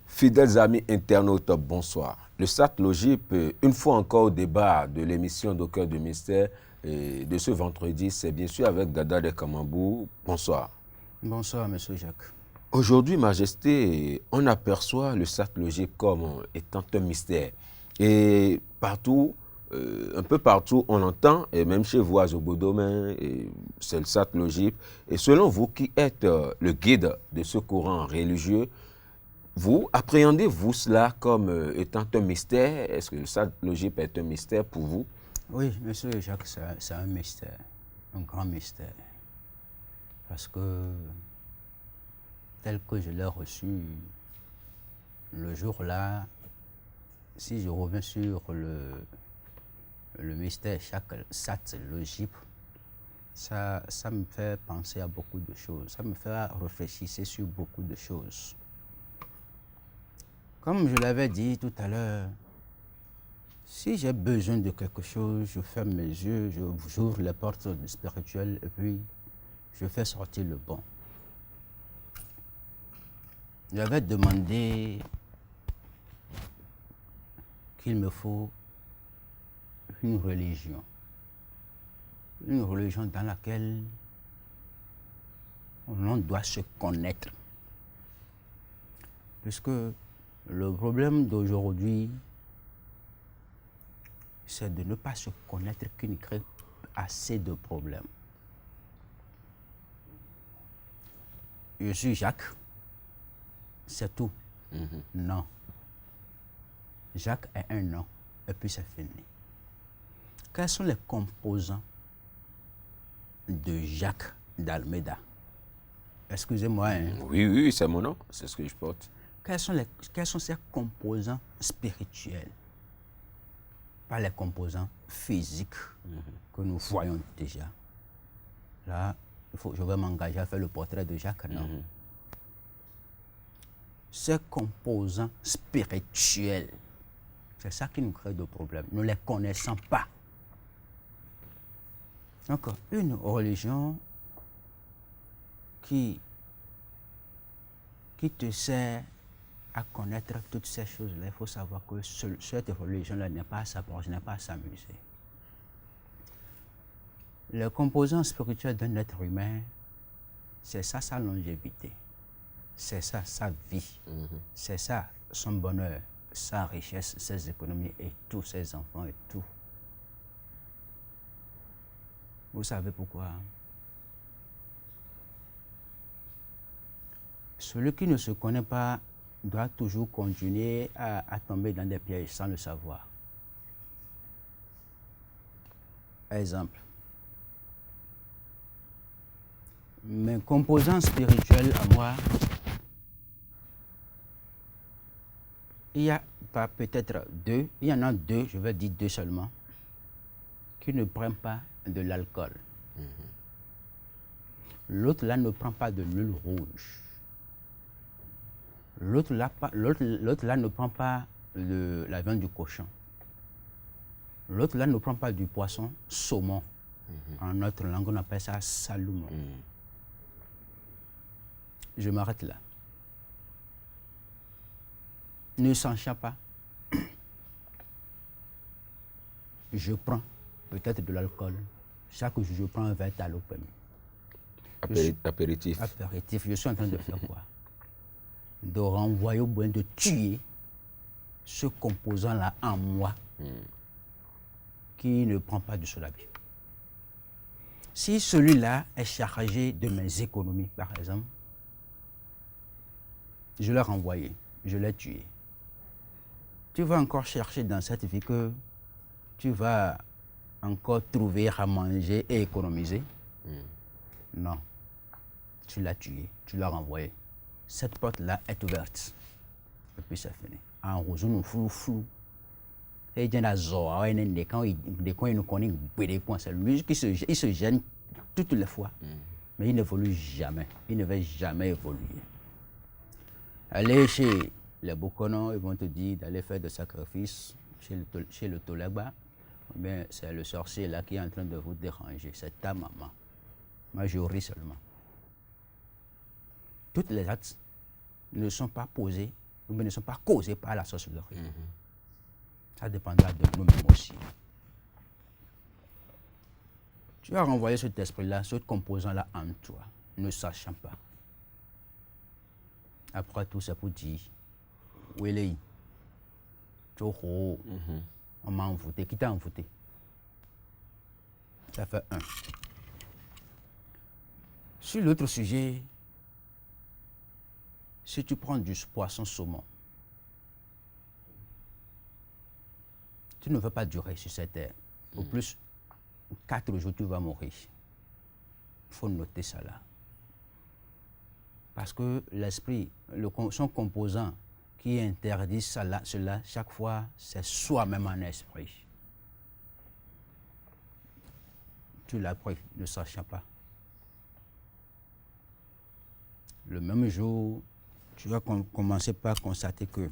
Fidèles amis internautes, bonsoir. Le SAT-LOGIP, une fois encore au débat de l'émission d'Au cœur du mystère de ce vendredi, c'est bien sûr avec Dada de Kamambou. Bonsoir. Bonsoir, monsieur Jacques. Aujourd'hui, Majesté, on aperçoit le SAT-LOGIP comme étant un mystère. Et partout, un peu partout, on entend, et même chez vous à Zobodomain, c'est le SAT-LOGIP. Et selon vous, qui êtes le guide de ce courant religieux, vous appréhendez-vous cela comme étant un mystère? Est-ce que le SAT-LOGIP est un mystère pour vous? Oui, monsieur Jacques, c'est un mystère, un grand mystère. Parce que, tel que je l'ai reçu, le jour-là, si je reviens sur le mystère SAT-LOGIP, ça me fait penser à beaucoup de choses, ça me fait réfléchir sur beaucoup de choses. Comme je l'avais dit tout à l'heure, si j'ai besoin de quelque chose, je ferme mes yeux, j'ouvre les portes spirituelles et puis je fais sortir le bon. J'avais demandé qu'il me faut une religion dans laquelle on doit se connaître. Puisque le problème d'aujourd'hui, c'est de ne pas se connaître qui nous crée assez de problèmes. Je suis Jacques, c'est tout. Non. Jacques est un nom, et puis c'est fini. Quels sont les composants de Jacques d'Almeida? Excusez-moi. Oui, c'est mon nom, c'est ce que je porte. Quels sont ces composants spirituels? Pas les composants physiques que nous voyons déjà. Là, je vais m'engager à faire le portrait de Jacques, non. Ces composants spirituels, c'est ça qui nous crée des problèmes. Nous ne les connaissons pas. Donc, une religion qui te sert à connaître toutes ces choses-là, il faut savoir que cette religion-là n'est pas à s'approcher, n'est pas à s'amuser. Le composant spirituel d'un être humain, c'est ça sa longévité, c'est ça sa vie, c'est ça son bonheur, sa richesse, ses économies et tous ses enfants et tout. Vous savez pourquoi? Celui qui ne se connaît pas doit toujours continuer à tomber dans des pièges sans le savoir. Exemple. Mes composants spirituels à moi, il y a peut-être deux, il y en a deux, je vais dire deux seulement, qui ne prennent pas de l'alcool. L'autre là ne prend pas de l'huile rouge. L'autre là ne prend pas la viande du cochon. L'autre là ne prend pas du poisson saumon. En notre langue, on appelle ça salmon. Je m'arrête là. Ne s'enchant pas. Je prends peut-être de l'alcool. Chaque jour, je prends un verre d'alopème. Apéritif. Apéritif. Je suis en train de faire quoi? De renvoyer au besoin de tuer ce composant-là en moi qui ne prend pas du solabio. Si celui-là est chargé de mes économies, par exemple, je l'ai renvoyé, je l'ai tué. Tu vas encore chercher dans cette vie que tu vas encore trouver à manger et économiser? Non. Tu l'as tué, tu l'as renvoyé. Cette porte-là est ouverte. Et puis c'est fini. En rouge, nous flou. Et il y a des gens qui nous connaissent, c'est lui qui se gêne toutes les fois. Mais il n'évolue jamais. Il ne va jamais évoluer. Allez chez Les Bokonos, ils vont te dire d'aller faire des sacrifices chez le Tolagba. Ou bien c'est le sorcier là qui est en train de vous déranger. C'est ta maman. Moi, je ris seulement. Toutes les actes ne sont pas posés, ou bien ne sont pas causés par la sorcellerie. Ça dépendra de nous-mêmes aussi. Tu vas renvoyer cet esprit-là, ce composant-là en toi, ne sachant pas. Après tout, c'est pour dire, Wélé, Tchoho, on m'a envoûté. Qui t'a envoûté? Ça fait un. Sur l'autre sujet, si tu prends du poisson saumon, tu ne veux pas durer sur cette terre. Au plus, 4 jours, tu vas mourir. Il faut noter ça là. Parce que l'esprit, son composant qui interdit cela, chaque fois, c'est soi-même en esprit. Tu l'as pris, ne sachant pas. Le même jour, tu vas commencer par constater que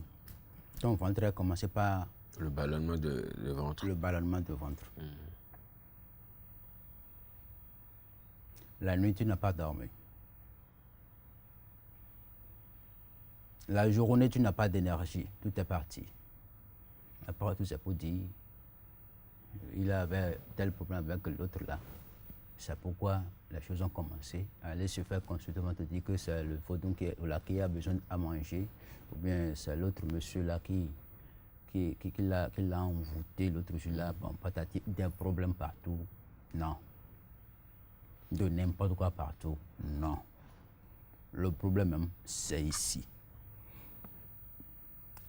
ton ventre a commencé par... Le ballonnement de ventre. Le ballonnement de ventre. La nuit, tu n'as pas dormi. La journée, tu n'as pas d'énergie. Tout est parti. Après tout, c'est pour dire, il avait tel problème avec l'autre là. C'est pourquoi les choses ont commencé à aller se faire consulter. On va te dire que c'est le faudon qui a besoin à manger, ou bien c'est l'autre monsieur là qui l'a envoûté, l'autre jour là, bon, patati, des problèmes partout. Non. De n'importe quoi partout. Non. Le problème même, c'est ici.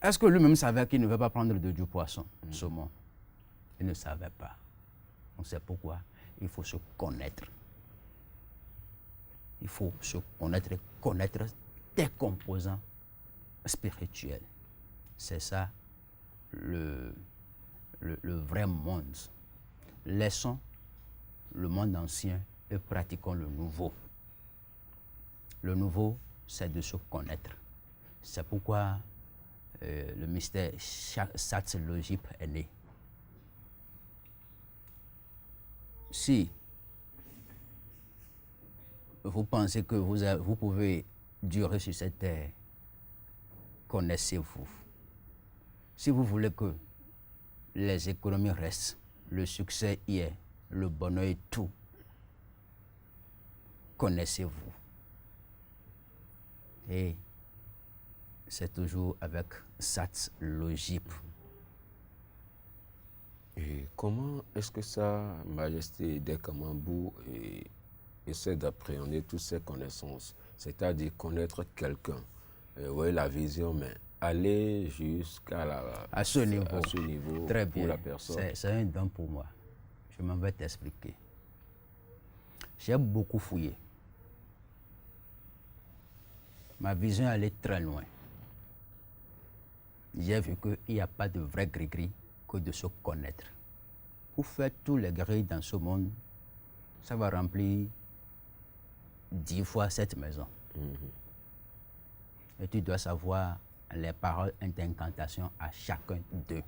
Est-ce que lui-même savait qu'il ne veut pas prendre du poisson, saumon? Il ne savait pas. On sait pourquoi. Il faut se connaître. Il faut se connaître et connaître tes composants spirituels. C'est ça le vrai monde. Laissons le monde ancien et pratiquons le nouveau. Le nouveau, c'est de se connaître. C'est pourquoi le mystère Satslogipe est né. Si vous pensez que vous pouvez durer sur cette terre, connaissez-vous. Si vous voulez que les économies restent, le succès y est, le bonheur est tout, connaissez-vous. Et c'est toujours avec Satslogipe. Et comment est-ce que Sa Majesté Dekamambou essaie d'appréhender toutes ces connaissances, c'est-à-dire connaître quelqu'un, ouais, la vision, mais aller jusqu'à à ce niveau, très pour bien. La personne. C'est un don pour moi. Je m'en vais t'expliquer. J'ai beaucoup fouillé. Ma vision allait très loin. J'ai vu qu'il n'y a pas de vrai gris-gris que de se connaître. Pour faire tous les gris dans ce monde, ça va remplir 10 fois cette maison. Et tu dois savoir les paroles d'incantation à chacun d'eux.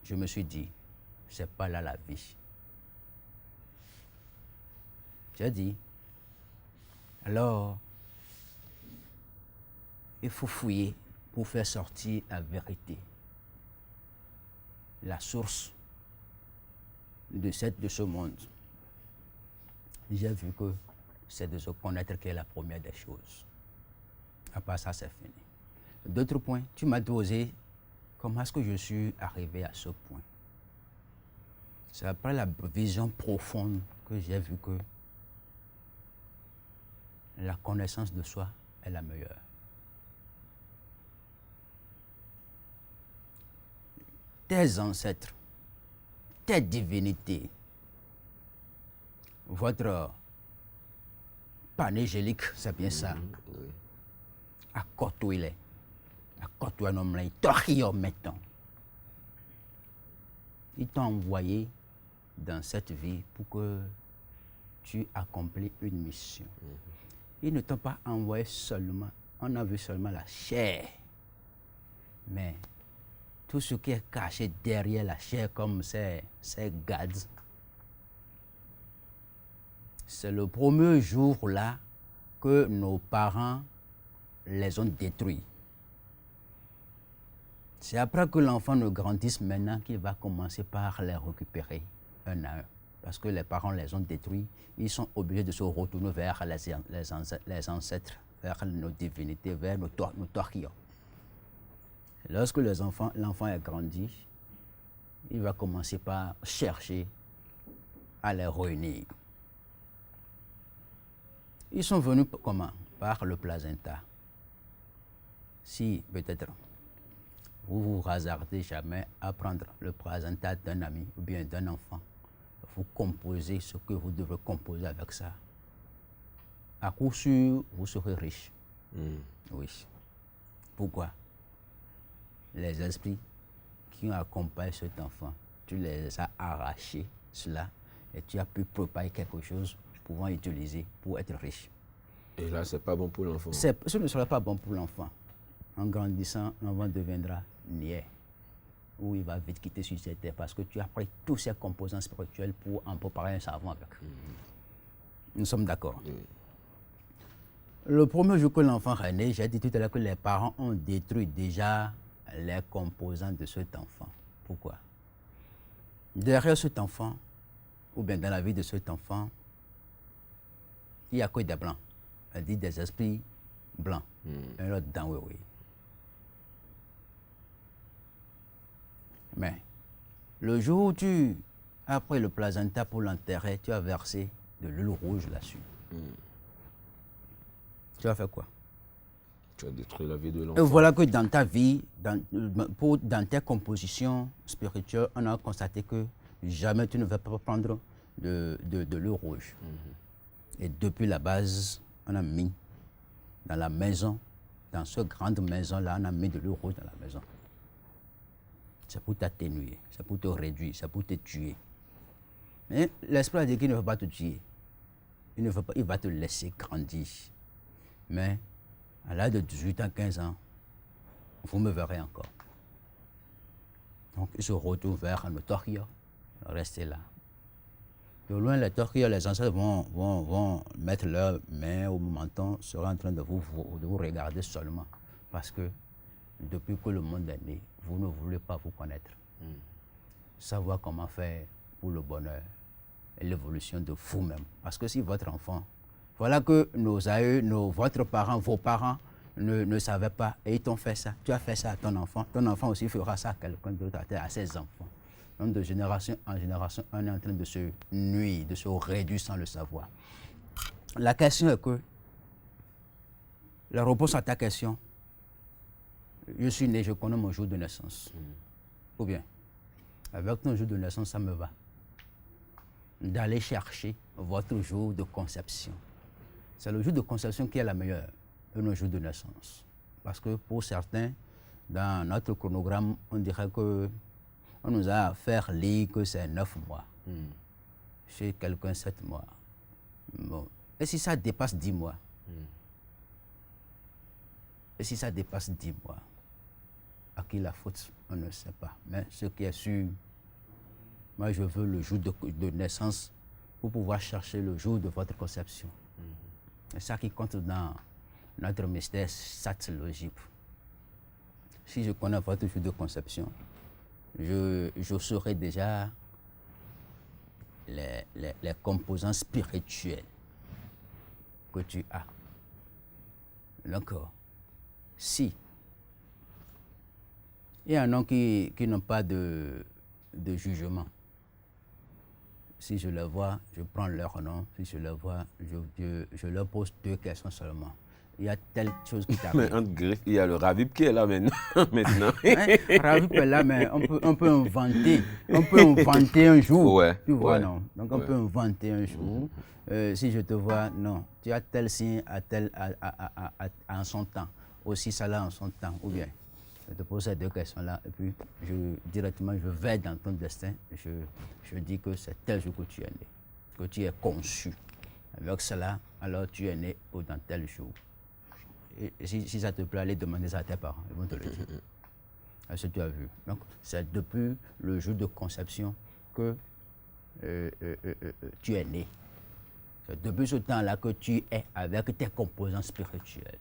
Je me suis dit, c'est pas là la vie. J'ai dit, alors, il faut fouiller pour faire sortir la vérité. La source de ce monde. J'ai vu que c'est de se connaître qui est la première des choses. À part ça, c'est fini. D'autres points, tu m'as posé comment est-ce que je suis arrivé à ce point. C'est après la vision profonde que j'ai vu que la connaissance de soi est la meilleure. Tes ancêtres, tes divinités, votre panégélique, c'est bien ça. Oui. À côté, à côté, maintenant. Ils t'ont envoyé dans cette vie pour que tu accomplis une mission. Ils ne t'ont pas envoyé seulement, on a vu seulement la chair. Mais tout ce qui est caché derrière la chair, comme ces gads, c'est le premier jour-là que nos parents les ont détruits. C'est après que l'enfant ne grandisse maintenant qu'il va commencer par les récupérer un à un. Parce que les parents les ont détruits, ils sont obligés de se retourner vers les ancêtres, vers nos divinités, vers nos torquillos. Lorsque l'enfant est grandi, il va commencer par chercher à les réunir. Ils sont venus comment? Par le placenta. Si peut-être vous vous hasardez jamais à prendre le placenta d'un ami ou bien d'un enfant, vous composez ce que vous devez composer avec ça. À coup sûr, vous serez riche. Oui. Pourquoi? Les esprits qui ont accompagné cet enfant, tu les as arrachés, cela, et tu as pu préparer quelque chose pouvant utiliser pour être riche. Et là, c'est pas bon pour l'enfant. Ce ne sera pas bon pour l'enfant. En grandissant, l'enfant deviendra niais, où il va vite quitter sur cette terre parce que tu as pris tous ces composants spirituels pour en préparer un savon avec. Nous sommes d'accord. Le premier jour que l'enfant est né, j'ai dit tout à l'heure que les parents ont détruit déjà les composants de cet enfant. Pourquoi? Derrière cet enfant, ou bien dans la vie de cet enfant, il n'y a que des blancs. Elle dit des esprits blancs. Un autre dans oui. Mais le jour où tu as pris le placenta pour l'enterrer, tu as versé de l'huile rouge là-dessus. Tu as fait quoi? Tu as détruit la vie de l'enfant. Et voilà que dans ta vie, dans tes compositions spirituelles, on a constaté que jamais tu ne vas pas prendre de l'huile rouge. Et depuis la base, on a mis dans la maison, dans cette grande maison-là, on a mis de l'huile rouge dans la maison. C'est pour t'atténuer, c'est pour te réduire, c'est pour te tuer. Mais l'esprit a dit qu'il ne veut pas te tuer. Il va te laisser grandir. Mais à l'âge de 18 ans, 15 ans, vous me verrez encore. Donc, il se retourne vers le torquillo, restez là. De loin, les torquillos, les ancêtres vont mettre leurs mains au menton, seront en train de vous regarder seulement. Parce que depuis que le monde est né, vous ne voulez pas vous connaître. Savoir comment faire pour le bonheur et l'évolution de vous-même. Parce que si votre enfant, voilà que nos aïeux, votre parent, vos parents ne savaient pas et ils t'ont fait ça. Tu as fait ça à ton enfant aussi fera ça à quelqu'un d'autre, à ses enfants. Donc de génération en génération, on est en train de se nuire, de se réduire sans le savoir. La question est que, la réponse à ta question, je suis né, je connais mon jour de naissance. Ou bien, avec ton jour de naissance, ça me va. D'aller chercher votre jour de conception. C'est le jour de conception qui est la meilleure de nos jours de naissance. Parce que pour certains, dans notre chronogramme, on dirait que on nous a fait lire que c'est 9 mois. Chez quelqu'un, 7 mois. Bon. Et si ça dépasse 10 mois? Et si ça dépasse 10 mois? À qui la faute? On ne sait pas. Mais ce qui est sûr, moi je veux le jour de naissance pour pouvoir chercher le jour de votre conception. C'est ça qui compte dans notre mystère satylogique. Si je connais votre jour de conception, je saurai déjà les composants spirituels que tu as. Donc, si il y en a qui n'ont pas de jugement, si je les vois, je prends leur nom. Si je les vois, je leur pose 2 questions seulement. Il y a telle chose qui t'arrive. Mais entre griffes, il y a le Ravib qui est là maintenant. Ravib est là, mais on peut inventer. On peut inventer un jour. Ouais, tu vois, ouais, non? Donc on peut inventer un jour. Si je te vois, non, tu as tel signe en son temps. Aussi ça là en son temps. Ou bien, je te pose ces 2 questions-là. Et puis, directement, je vais dans ton destin. Je dis que c'est tel jour que tu es né, que tu es conçu. Avec cela, alors tu es né dans tel jour. Et si ça te plaît, allez demander ça à tes parents, ils vont te le dire. Est-ce que tu as vu? Donc, c'est depuis le jour de conception que tu es né. C'est depuis ce temps-là que tu es avec tes composants spirituels.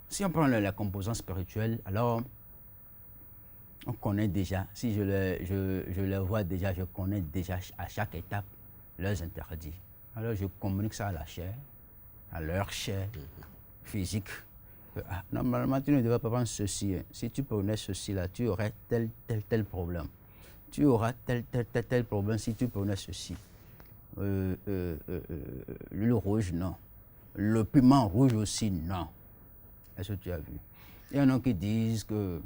Si on prend les composants spirituels, alors on connaît déjà, si je les vois déjà, je connais déjà à chaque étape leurs interdits. Alors je communique ça à la chair, à leur chair physique. Normalement, tu ne devrais pas prendre ceci. Si tu prenais ceci là, tu aurais tel problème. Tu auras tel problème si tu prenais ceci. Le rouge, non. Le piment rouge aussi, non. Est-ce que tu as vu? Il y en a qui disent que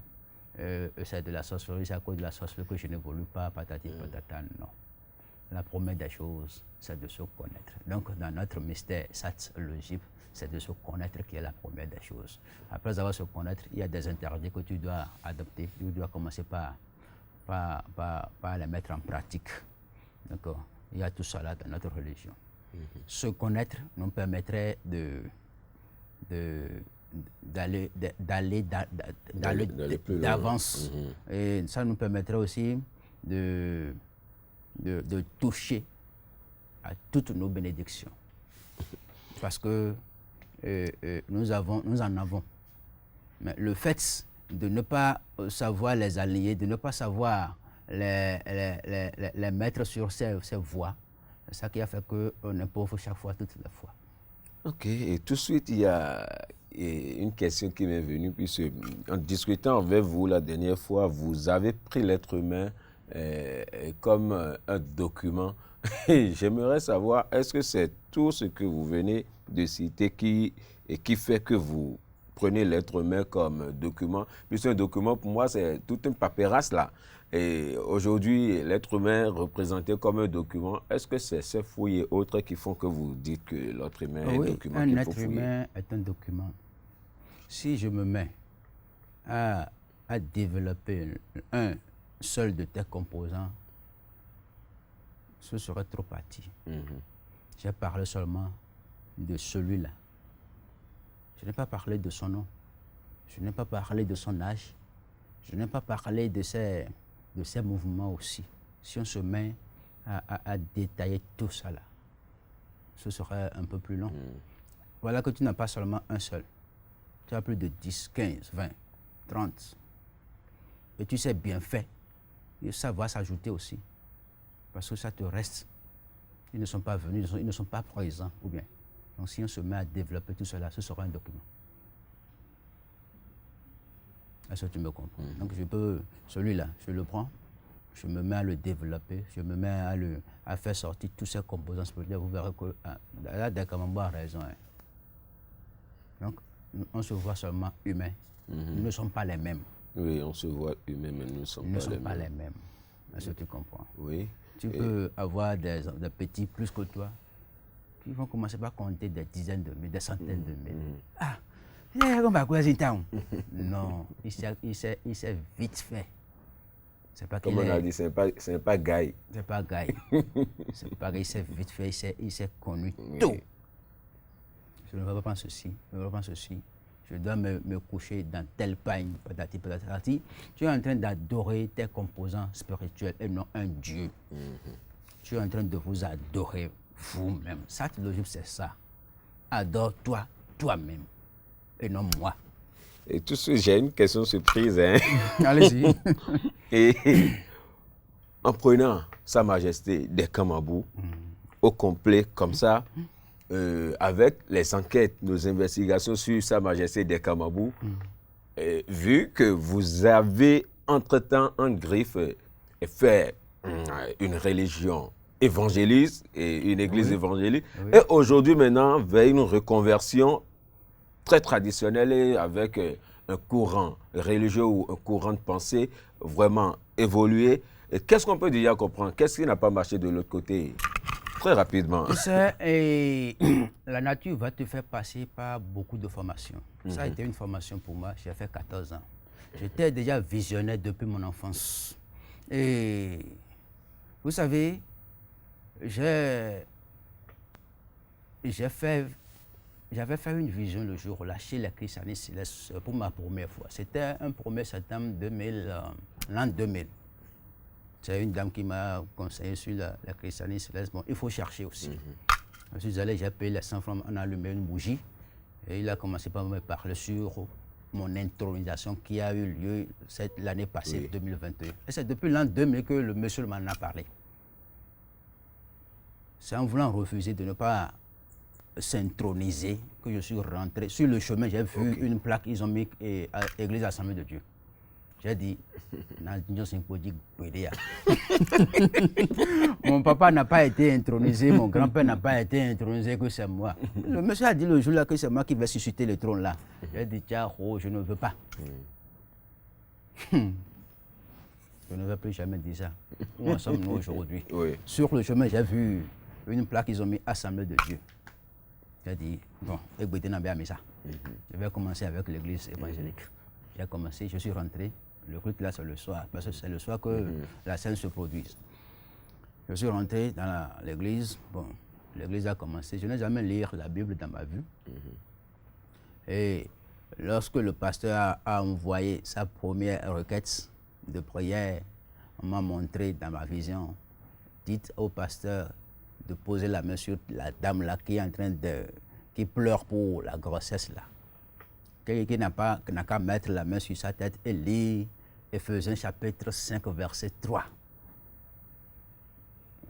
c'est de la sorcellerie, c'est à cause de la sorcellerie que je n'évolue pas, patati patata, non. La première des choses, c'est de se connaître. Donc, dans notre mystère satslogique, c'est de se connaître qui est la première des choses. Après avoir se connaître, il y a des interdits que tu dois adopter. Tu dois commencer par les mettre en pratique. D'accord? Il y a tout ça là dans notre religion. Se connaître nous permettrait d'aller d'avance. Et ça nous permettrait aussi de toucher à toutes nos bénédictions. Parce que nous en avons. Mais le fait de ne pas savoir les allier, de ne pas savoir les mettre sur ces voies, c'est ça qui a fait qu'on est pauvre chaque fois, toutes les fois. Ok, et tout de suite, il y a une question qui m'est venue, puisque en discutant avec vous la dernière fois, vous avez pris l'être humain comme un document. J'aimerais savoir, est-ce que c'est tout ce que vous venez de citer qui fait que vous prenez l'être humain comme document? Puisque un document, pour moi, c'est toute une paperasse là. Et aujourd'hui, l'être humain représenté comme un document, est-ce que c'est ces fouilles et autres qui font que vous dites que l'être humain est un document qu'il faut fouiller? Un être humain est un document. Si je me mets à développer un seul de tes composants, ce serait trop parti. J'ai parlé seulement de celui-là. Je n'ai pas parlé de son nom. Je n'ai pas parlé de son âge. Je n'ai pas parlé de ses mouvements aussi. Si on se met à détailler tout ça là, ce serait un peu plus long. Voilà que tu n'as pas seulement un seul. Tu as plus de 10, 15, 20, 30. Et tu sais bien fait. Et ça va s'ajouter aussi. Parce que ça te reste. Ils ne sont pas venus, ils ne sont pas présents. Ou bien. Donc si on se met à développer tout cela, ce sera un document. Est-ce que tu me comprends? Donc celui-là, je le prends, je me mets à le développer, je me mets à faire sortir tous ces composants spirituels. Vous verrez que là, Dakamambo a raison. Hein. Donc, on se voit seulement humain. Nous ne sommes pas les mêmes. Oui, on se voit humain, mais nous ne sommes pas les mêmes. Est-ce que tu comprends? Oui. Tu peux avoir des petits plus que toi qui vont commencer par compter des dizaines de mille, des centaines de mille. Ah, non, il s'est vite fait. C'est pas comme on a dit, c'est pas Gaï. C'est pas Gaï. C'est pas Gaï, il s'est vite fait, il s'est connu tout. Je ne veux pas prendre ceci, je dois me coucher dans tel pagne, patati patati. Tu es en train d'adorer tes composants spirituels et non un Dieu. Tu es en train de vous adorer vous-même. Cette logique, c'est ça. Adore-toi, toi-même, et non moi. Et tout de suite, j'ai une question surprise. Hein? Allez-y. Et en prenant Sa Majesté Dekamabou au complet, comme ça, avec les enquêtes, nos investigations sur Sa Majesté Dekamabou, vu que vous avez entre-temps en griffe fait une religion évangéliste et une église évangélique, et aujourd'hui maintenant, vers une reconversion très traditionnelle et avec un courant religieux ou un courant de pensée vraiment évolué. Qu'est-ce qu'on peut déjà comprendre? Qu'est-ce qui n'a pas marché de l'autre côté? Très rapidement. Tu sais, la nature va te faire passer par beaucoup de formations. Ça a été une formation pour moi, j'ai fait 14 ans. J'étais déjà visionnaire depuis mon enfance. Et vous savez, j'ai j'avais fait une vision le jour-là chez les christianistes célestes pour ma première fois. C'était un 1er septembre l'an 2000. C'est une dame qui m'a conseillé sur la christianisme céleste. Bon, il faut chercher aussi. Je suis allé, j'ai payé les 100 francs, on a allumé une bougie. Et il a commencé par me parler sur mon intronisation qui a eu lieu l'année passée, 2021. Et c'est depuis l'an 2000 que le monsieur m'en a parlé. C'est en voulant refuser de ne pas s'introniser que je suis rentré. Sur le chemin, j'ai vu une plaque, ils ont mis Église Assemblée de Dieu. J'ai dit, mon papa n'a pas été intronisé, mon grand-père n'a pas été intronisé, que c'est moi. Le monsieur a dit le jour-là que c'est moi qui vais susciter le trône là. J'ai dit, tiens, je ne veux pas. Je ne vais plus jamais dire ça. Où en sommes-nous aujourd'hui? Sur le chemin, j'ai vu une plaque, ils ont mis Assemblée de Dieu. J'ai dit, bon, je vais commencer avec l'église évangélique. J'ai commencé, je suis rentré. Le culte là, c'est le soir, parce que c'est le soir que la scène se produit. Je suis rentré dans l'église. Bon, l'église a commencé. Je n'ai jamais lu la Bible dans ma vie. Et lorsque le pasteur a envoyé sa première requête de prière, on m'a montré dans ma vision, dites au pasteur de poser la main sur la dame là qui est en train qui pleure pour la grossesse là. Qui n'a qu'à mettre la main sur sa tête et lire Éphésiens chapitre 5 verset 3.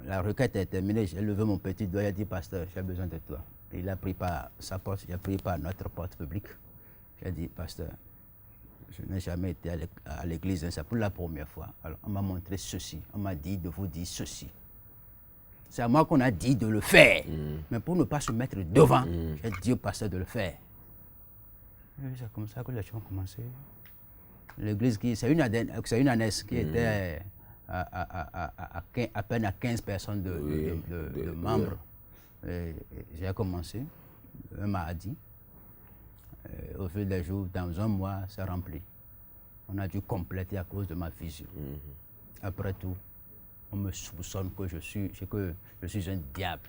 La requête est terminée, j'ai levé mon petit doigt et dit, pasteur, j'ai besoin de toi. Il a pris par sa porte, j'ai pris par notre porte publique. J'ai dit, pasteur, je n'ai jamais été à l'église, c'est pour la première fois. Alors on m'a montré ceci, on m'a dit de vous dire ceci. C'est à moi qu'on a dit de le faire, mais pour ne pas se mettre devant, j'ai dit au pasteur de le faire. C'est comme ça que les choses ont commencé. L'église, c'est une ânesse qui était à peine à 15 personnes de membres. J'ai commencé, un mardi. Au fil des jours, dans un mois, c'est rempli. On a dû compléter à cause de ma vision. Après tout, on me soupçonne que je suis un diable.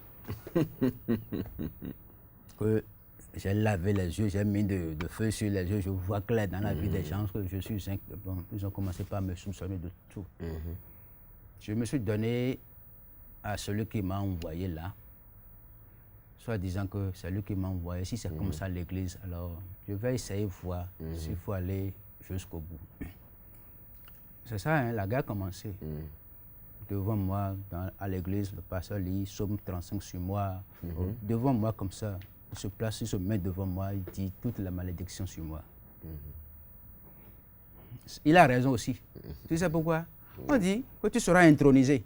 Que j'ai lavé les yeux, j'ai mis de feu sur les yeux, je vois clair dans la vie des gens que je suis un... Bon, ils ont commencé par me soupçonner de tout. Je me suis donné à celui qui m'a envoyé là, soit disant que c'est lui qui m'a envoyé. Si c'est comme ça l'église, alors je vais essayer de voir s'il faut aller jusqu'au bout. C'est ça, hein, la guerre a commencé. Devant moi, à l'église, le pasteur lit Psaume 35 sur moi. Devant moi, comme ça, il se place, il se met devant moi, il dit toute la malédiction sur moi. Il a raison aussi. Tu sais pourquoi? On dit que tu seras intronisé.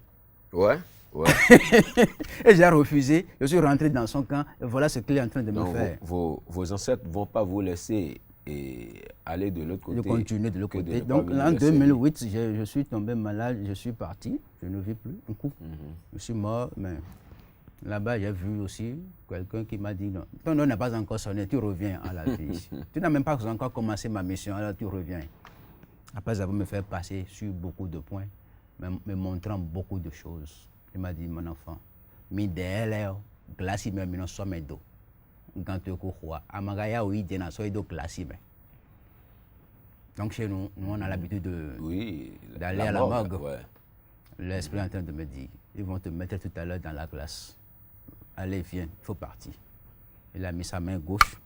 Ouais. Et j'ai refusé, je suis rentré dans son camp, et voilà ce qu'il est en train de me faire. Vos ancêtres ne vont pas vous laisser aller de l'autre côté. De continuer de l'autre côté. Donc en 2008, je suis tombé malade, je suis parti, je ne vis plus un coup. Je suis mort, mais là-bas j'ai vu aussi quelqu'un qui m'a dit non, ton nom n'a pas encore sonné, tu reviens à la vie. Tu n'as même pas encore commencé ma mission, alors tu reviens. Après avoir me fait passer sur beaucoup de points, me montrant beaucoup de choses. Il m'a dit, mon enfant, mi de glace me mino somme do. Quand tu cours, amagaya oui dena so do glace me. Donc chez nous, on a l'habitude d'aller à la morgue. Ouais. L'esprit est en train de me dire, ils vont te mettre tout à l'heure dans la glace. Allez, viens, il faut partir. Il a mis sa main gauche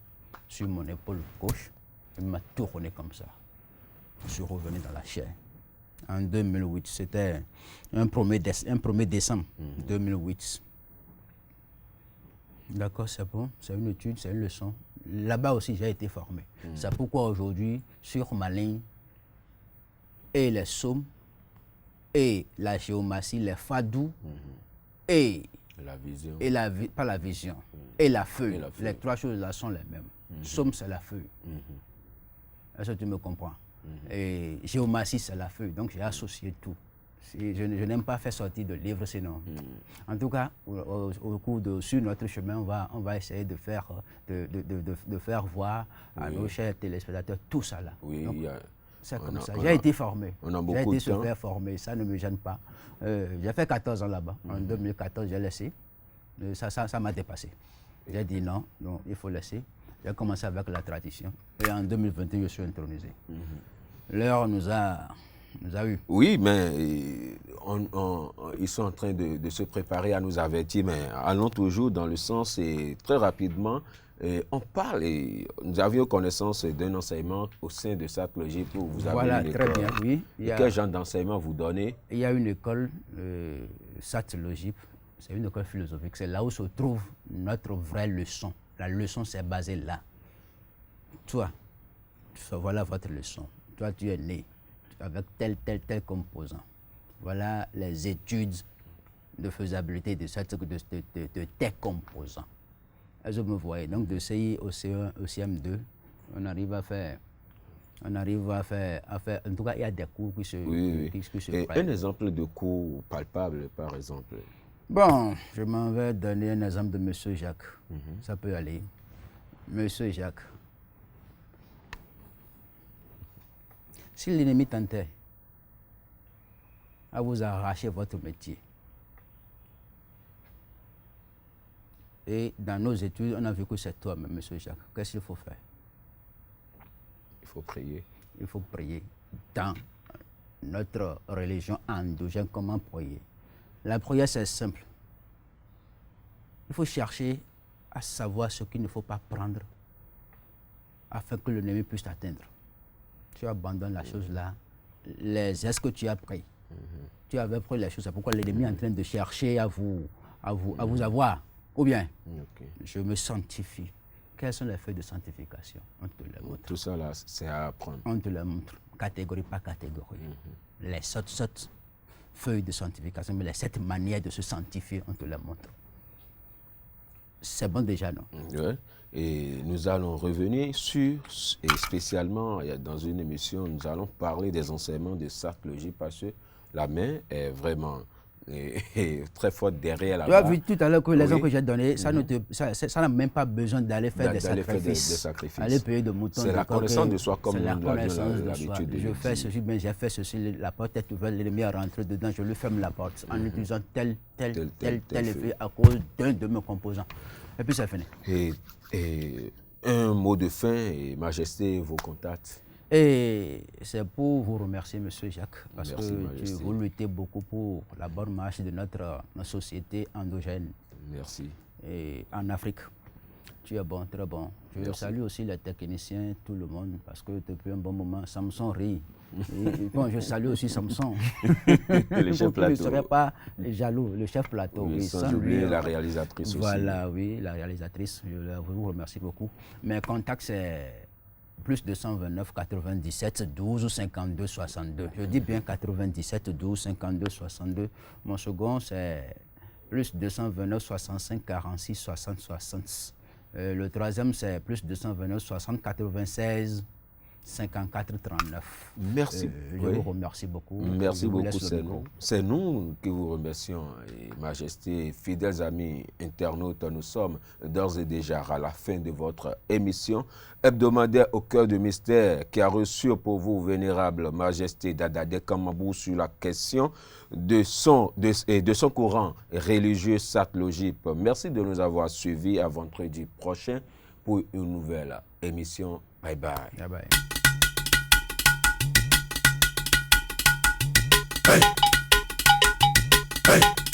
sur mon épaule gauche. Il m'a tourné comme ça. Je suis revenu dans la chair. En 2008, c'était un 1er décembre 2008. D'accord, c'est bon, c'est une étude, c'est une leçon. Là-bas aussi, j'ai été formé. C'est pourquoi aujourd'hui, sur ma ligne, et les psaumes, et la géomatie, les fadous, et la vision, pas la vision, et la feuille. Les trois choses-là sont les mêmes. Psaume, c'est la feuille. Est-ce que tu me comprends? Et géomatie, c'est la feuille. Donc, j'ai associé tout. Je n'aime pas faire sortir de livres sinon. En tout cas, au cours sur notre chemin, on va essayer de faire voir à nos chers téléspectateurs tout ça là. Oui, c'est comme ça. J'ai été formé. On a beaucoup de temps. J'ai été formé, ça ne me gêne pas. J'ai fait 14 ans là-bas. En 2014, j'ai laissé. Ça m'a dépassé. J'ai dit non, donc il faut laisser. J'ai commencé avec la tradition. Et en 2021, je suis intronisé. L'heure nous a eu. Oui, mais ils sont en train de se préparer à nous avertir, mais allons toujours dans le sens et très rapidement, on parle et nous avions connaissance d'un enseignement au sein de Satlogique où vous avez Voilà, une très école. bien, oui. Quel genre d'enseignement vous donnez? Il y a une école, Satlogique, c'est une école philosophique. C'est là où se trouve notre vraie leçon. La leçon, c'est basée là. Toi, voilà votre leçon. Toi, tu es né avec tel composant. Voilà les études de faisabilité de tes composants. Et je me voyais donc de CI au CE1, au CM2, on arrive à faire, en tout cas, il y a des cours qui se, qui se Et prennent. un exemple de cours palpable, par exemple. Bon, je m'en vais donner un exemple de M. Jacques. Ça peut aller. M. Jacques. Si l'ennemi tentait à vous arracher votre métier, et dans nos études, on a vu que c'est toi, M. Jacques, qu'est-ce qu'il faut faire? Il faut prier. Il faut prier. Dans notre religion endogène, comment prier? La prière, c'est simple. Il faut chercher à savoir ce qu'il ne faut pas prendre afin que l'ennemi puisse t'atteindre. Tu abandonnes la chose là. Les est-ce que tu as pris? Tu avais pris les choses. C'est pourquoi l'ennemi est en train de chercher à vous avoir. Ou bien, je me sanctifie. Quels sont les feuilles de sanctification? On te les montre. Tout ça là, c'est à apprendre. On te les montre, catégorie par catégorie. Les sept feuilles de sanctification, mais les 7 manières de se sanctifier, on te les montre. C'est bon déjà, non? Ouais. Et nous allons revenir sur, et spécialement dans une émission, nous allons parler des enseignements de Satlogique parce que la main est vraiment très forte derrière la Tu as vu tout à l'heure que l'exemple que j'ai donné, ça n'a même pas besoin d'aller faire des sacrifices. Aller payer de moutons. C'est la connaissance de soi comme nous l'avions l'habitude de Je fais ceci, bien j'ai fait ceci, la porte est ouverte, l'ennemi est rentré dedans, je lui ferme la porte en utilisant tel effet à cause d'un de mes composants. Et puis c'est fini. Et un mot de fin, et Majesté, vos contacts. Et c'est pour vous remercier, M. Jacques, parce Merci, que vous luttez beaucoup pour la bonne marche de notre société endogène. Merci. Et en Afrique. Tu es bon, très bon. Je salue aussi les techniciens, tout le monde, parce que depuis un bon moment, Samson rit. Et bon, je salue aussi Samson. Le chef plateau. Il ne serait pas jaloux, le chef plateau. Oui, sans oublier la réalisatrice aussi. Voilà, oui, la réalisatrice. Je vous remercie beaucoup. Mes contacts, c'est plus 229 97 12 52 62. Je dis bien 97 12 52 62. Mon second, c'est plus 229 65 46 60 60. Le troisième, c'est plus 229 60 96 54 39. Merci. Je vous remercie beaucoup. Merci beaucoup, c'est nous. C'est nous qui vous remercions. Et Majesté, fidèles amis internautes, nous sommes d'ores et déjà à la fin de votre émission hebdomadaire au cœur du mystère qui a reçu pour vous, vénérable Majesté Dadade Kamabou, sur la question de son courant religieux Satlogique. Merci de nous avoir suivis. À vendredi prochain pour une nouvelle émission. Bye bye. Bye bye. Hey. Hey.